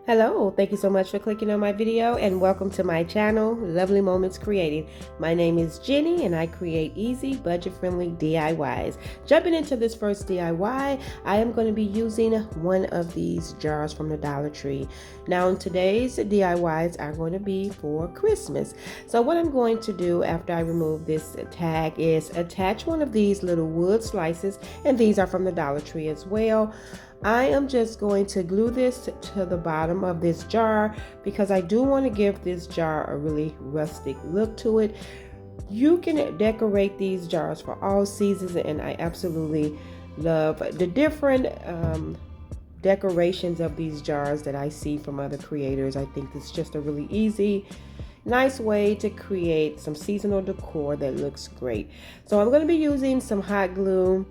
Hello, thank you so much for clicking on my video and welcome to my channel, Lovely Moments Creating. My name is Jenny and I create easy, budget-friendly DIYs. Jumping into this first DIY, I am going to be using one of these jars from the Dollar Tree. Now today's DIYs are going to be for Christmas. So what I'm going to do after I remove this tag is attach one of these little wood slices, and these are from the Dollar Tree as well. I am just going to glue this to the bottom of this jar because I do want to give this jar a really rustic look to it. You can decorate these jars for all seasons, and I absolutely love the different decorations of these jars that I see from other creators. I think it's just a really easy, nice way to create some seasonal decor that looks great. So I'm going to be using some hot glue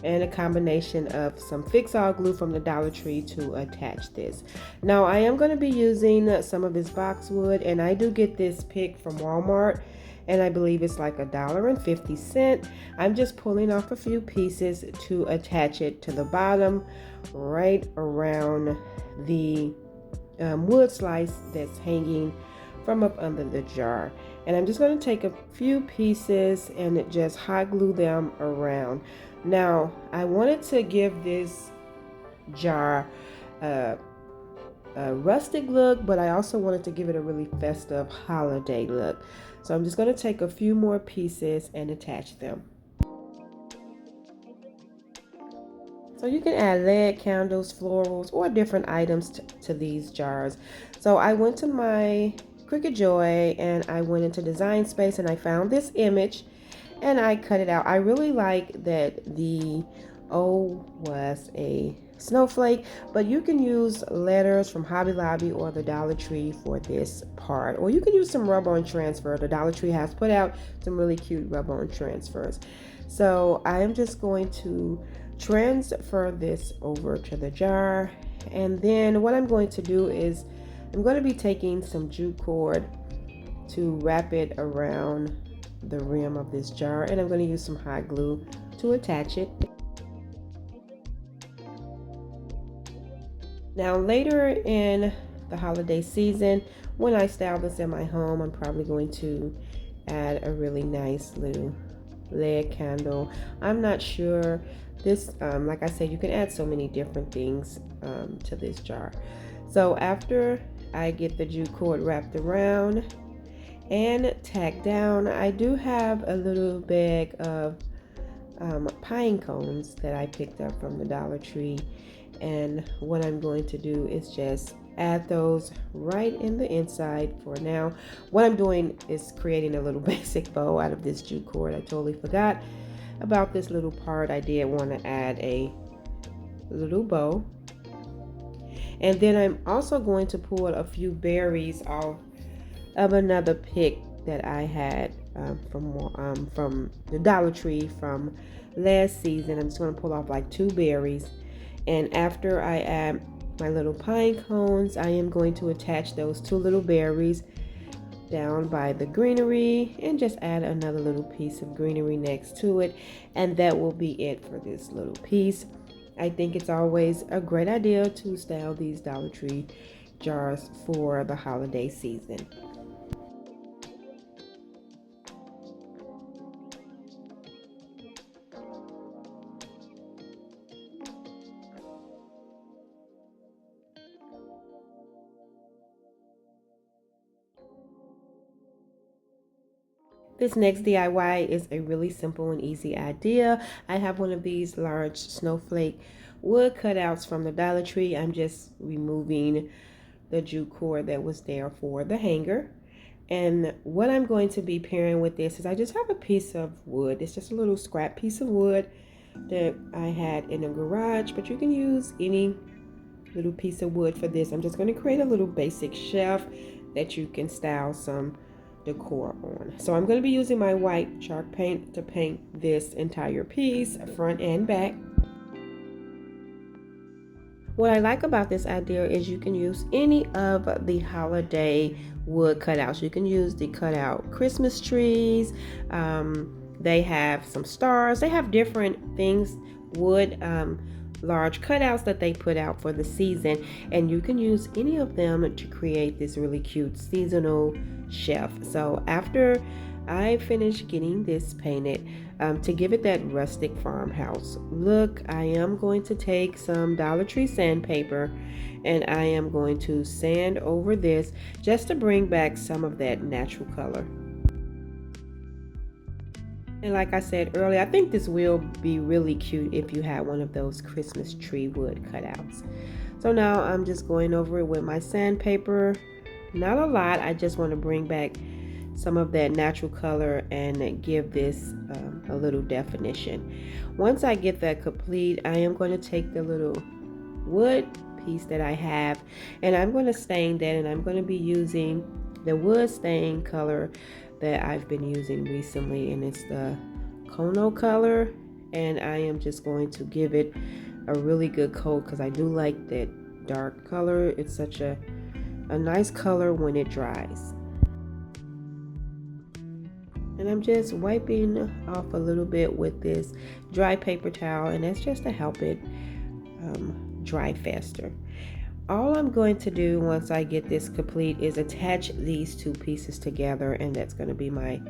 and a combination of some fix-all glue from the Dollar Tree to attach this. Now I am going to be using some of this boxwood, and I do get this pick from Walmart, and I believe it's like $1.50. I'm just pulling off a few pieces to attach it to the bottom right around the wood slice that's hanging from up under the jar. And I'm just going to take a few pieces and just hot glue them around. Now I wanted to give this jar a rustic look, but I also wanted to give it a really festive holiday look. So I'm just going to take a few more pieces and attach them. So you can add LED candles, florals, or different items to these jars. So I went to my Cricut Joy and I went into Design Space and I found this image and I cut it out. I really like that the O was a snowflake, but you can use letters from Hobby Lobby or the Dollar Tree for this part, or you can use some rub-on transfer. The Dollar Tree has put out some really cute rub-on transfers. So I am just going to transfer this over to the jar, and then what I'm going to do is I'm going to be taking some jute cord to wrap it around the rim of this jar, and I'm going to use some hot glue to attach it. Now later in the holiday season, when I style this in my home, I'm probably going to add a really nice little LED candle. I'm not sure. This like I said, you can add so many different things to this jar. So after I get the jute cord wrapped around and tacked down, I do have a little bag of pine cones that I picked up from the Dollar Tree, and what I'm going to do is just add those right in the inside for now. What I'm doing is creating a little basic bow out of this jute cord. I totally forgot about this little part. I did want to add a little bow, and then I'm also going to pull a few berries off of another pick that I had from the Dollar Tree from last season. I'm just going to pull off like 2 berries, and after I add my little pine cones, I am going to attach those 2 little berries down by the greenery and just add another little piece of greenery next to it, and that will be it for this little piece. I think it's always a great idea to style these Dollar Tree jars for the holiday season. This next DIY is a really simple and easy idea. I have one of these large snowflake wood cutouts from the Dollar Tree. I'm just removing the jute cord that was there for the hanger. And what I'm going to be pairing with this is I just have a piece of wood. It's just a little scrap piece of wood that I had in a garage, but you can use any little piece of wood for this. I'm just going to create a little basic shelf that you can style some decor on. So I'm going to be using my white chalk paint to paint this entire piece, front and back. What I like about this idea is you can use any of the holiday wood cutouts. You can use the cutout Christmas trees. They have some stars. They have different things, wood large cutouts that they put out for the season, and you can use any of them to create this really cute seasonal shelf. So after I finished getting this painted, to give it that rustic farmhouse look, I am going to take some Dollar Tree sandpaper and I am going to sand over this just to bring back some of that natural color. And like I said earlier, I think this will be really cute if you had one of those Christmas tree wood cutouts. So now I'm just going over it with my sandpaper. Not a lot, I just want to bring back some of that natural color and give this a little definition. Once I get that complete, I am going to take the little wood piece that I have and I'm going to stain that, and I'm going to be using the wood stain color that I've been using recently, and it's the Kono color, and I am just going to give it a really good coat because I do like that dark color. It's such a nice color when it dries. And I'm just wiping off a little bit with this dry paper towel, and that's just to help it dry faster. All I'm going to do once I get this complete is attach these two pieces together, and that's going to be my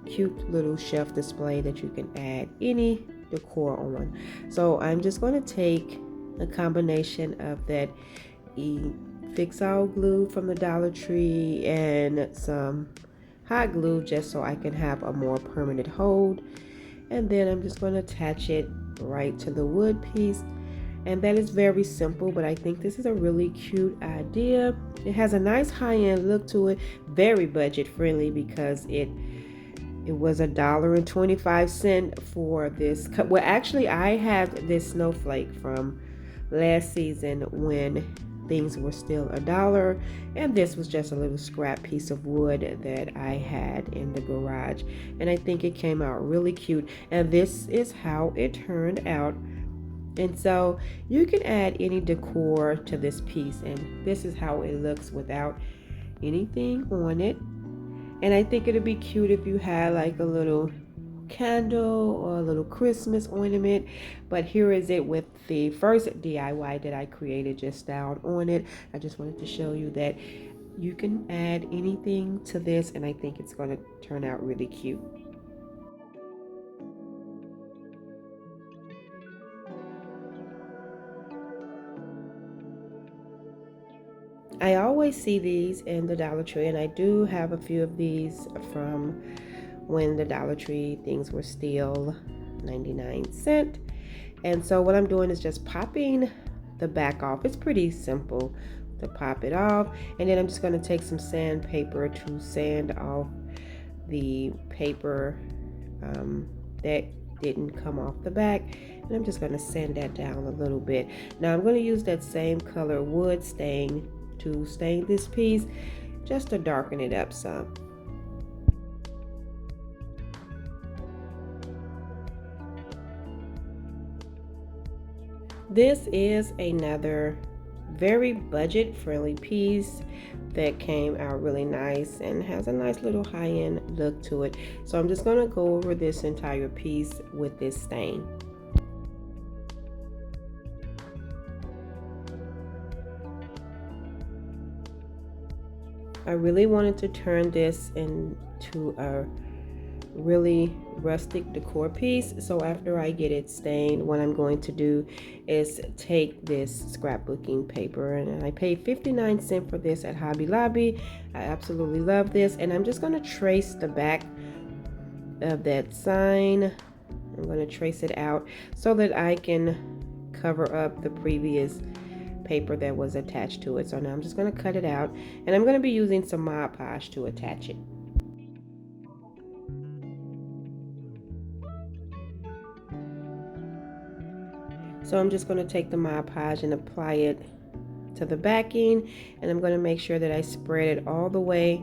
cute little shelf display that you can add any decor on. So I'm just going to take a combination of that Fix-All glue from the Dollar Tree and some hot glue just so I can have a more permanent hold, and then I'm just going to attach it right to the wood piece. And that is very simple, but I think this is a really cute idea. It has a nice high-end look to it, very budget friendly because it was $1.25 for this. Well, actually I have this snowflake from last season when things were still $1, and this was just a little scrap piece of wood that I had in the garage, and I think it came out really cute, and this is how it turned out. And so you can add any decor to this piece, and this is how it looks without anything on it. And I think it'd be cute if you had like a little candle or a little Christmas ornament. But here is it with the first DIY that I created just down on it. I just wanted to show you that you can add anything to this, and I think it's going to turn out really cute. I always see these in the Dollar Tree, and I do have a few of these from when the Dollar Tree things were still 99¢. And so what I'm doing is just popping the back off. It's pretty simple to pop it off, and then I'm just going to take some sandpaper to sand off the paper that didn't come off the back, and I'm just going to sand that down a little bit. Now I'm going to use that same color wood stain to stain this piece just to darken it up some. This is another very budget friendly piece that came out really nice and has a nice little high-end look to it. So I'm just going to go over this entire piece with this stain. I really wanted to turn this into a really rustic decor piece. So after I get it stained, what I'm going to do is take this scrapbooking paper, and I paid 59¢ for this at Hobby Lobby. I absolutely love this, and I'm just going to trace the back of that sign. I'm going to trace it out so that I can cover up the previous paper that was attached to it. So now I'm just going to cut it out, and I'm going to be using some Mod Podge to attach it. So I'm just going to take the Mod Podge and apply it to the backing, and I'm going to make sure that I spread it all the way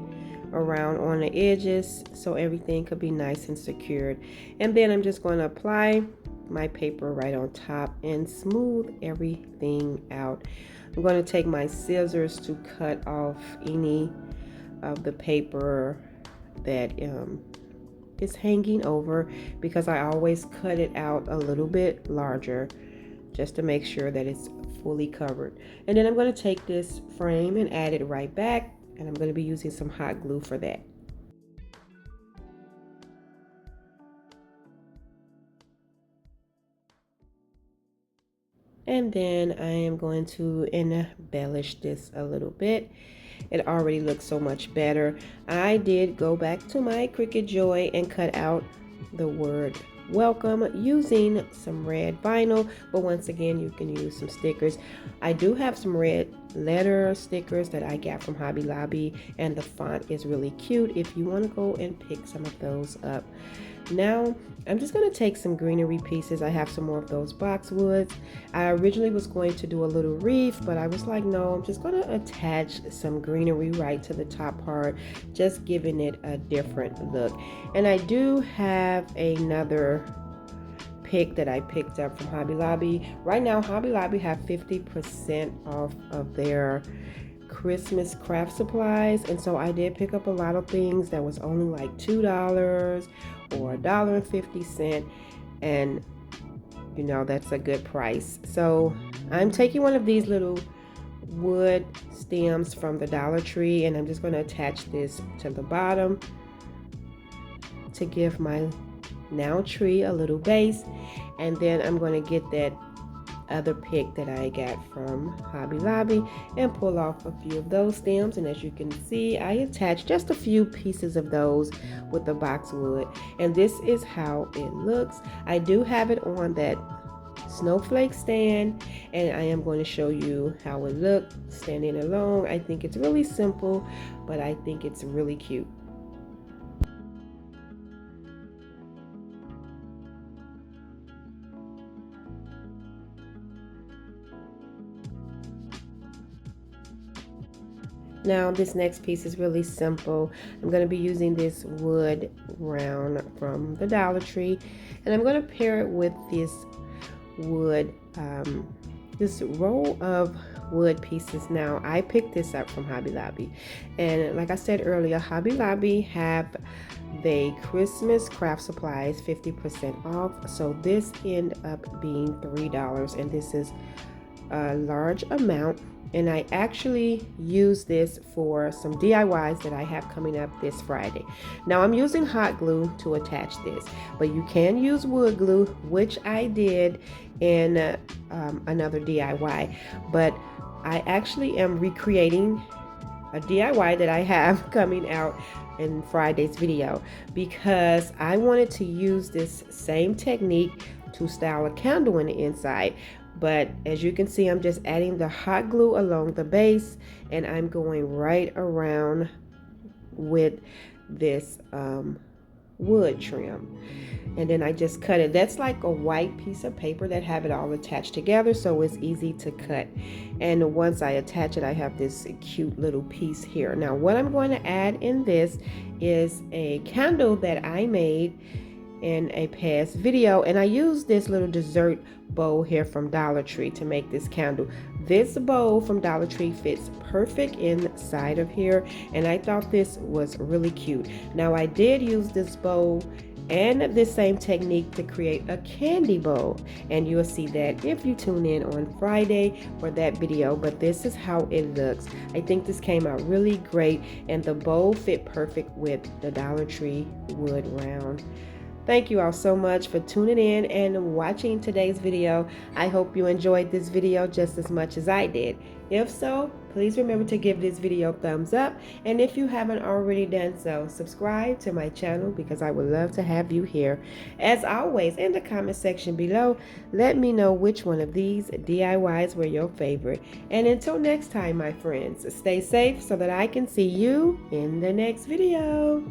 around on the edges so everything could be nice and secured. And then I'm just going to apply my paper right on top and smooth everything out. I'm going to take my scissors to cut off any of the paper that is hanging over, because I always cut it out a little bit larger just to make sure that it's fully covered. And then I'm going to take this frame and add it right back, and I'm going to be using some hot glue for that. And then I am going to embellish this a little bit. It already looks so much better. I did go back to my Cricut Joy and cut out the word welcome using some red vinyl, but once again you can use some stickers. I do have some red letter stickers that I got from Hobby Lobby, and the font is really cute if you want to go and pick some of those up. Now I'm just going to take some greenery pieces. I have some more of those boxwoods. I originally was going to do a little wreath, but I was like, no, I'm just going to attach some greenery right to the top part, just giving it a different look. And I do have another pick that I picked up from Hobby Lobby. Right now Hobby Lobby have 50% off of their Christmas craft supplies, and so I did pick up a lot of things that was only like $2 or $1.50, and you know, that's a good price. So I'm taking one of these little wood stems from the Dollar Tree, and I'm just going to attach this to the bottom to give my now tree a little base. And then I'm going to get that other pick that I got from Hobby Lobby and pull off a few of those stems, and as you can see, I attached just a few pieces of those with the boxwood, and this is how it looks. I do have it on that snowflake stand, and I am going to show you how it looks standing alone. I think it's really simple, but I think it's really cute. Now this next piece is really simple. I'm going to be using this wood round from the Dollar Tree, and I'm going to pair it with this wood, this roll of wood pieces. Now I picked this up from Hobby Lobby, and like I said earlier, Hobby Lobby have the Christmas craft supplies 50% off, so this ended up being $3, and this is a large amount. And I actually use this for some DIYs that I have coming up this Friday. Now I'm using hot glue to attach this, but you can use wood glue, which I did in another DIY. But I actually am recreating a DIY that I have coming out in Friday's video, because I wanted to use this same technique to style a candle in the inside. But as you can see, I'm just adding the hot glue along the base, and I'm going right around with this wood trim, and then I just cut it. That's like a white piece of paper that have it all attached together, so it's easy to cut. And once I attach it, I have this cute little piece here. Now what I'm going to add in this is a candle that I made in a past video, and I used this little dessert bowl here from Dollar Tree to make this candle. This bowl from Dollar Tree fits perfect inside of here, and I thought this was really cute. Now I did use this bowl and this same technique to create a candy bowl, and you'll see that if you tune in on Friday for that video. But this is how it looks. I think this came out really great, and the bowl fit perfect with the Dollar Tree wood round. Thank you all so much for tuning in and watching today's video. I hope you enjoyed this video just as much as I did. If so, please remember to give this video a thumbs up. And if you haven't already done so, subscribe to my channel, because I would love to have you here. As always, in the comment section below, let me know which one of these DIYs were your favorite. And until next time, my friends, stay safe so that I can see you in the next video.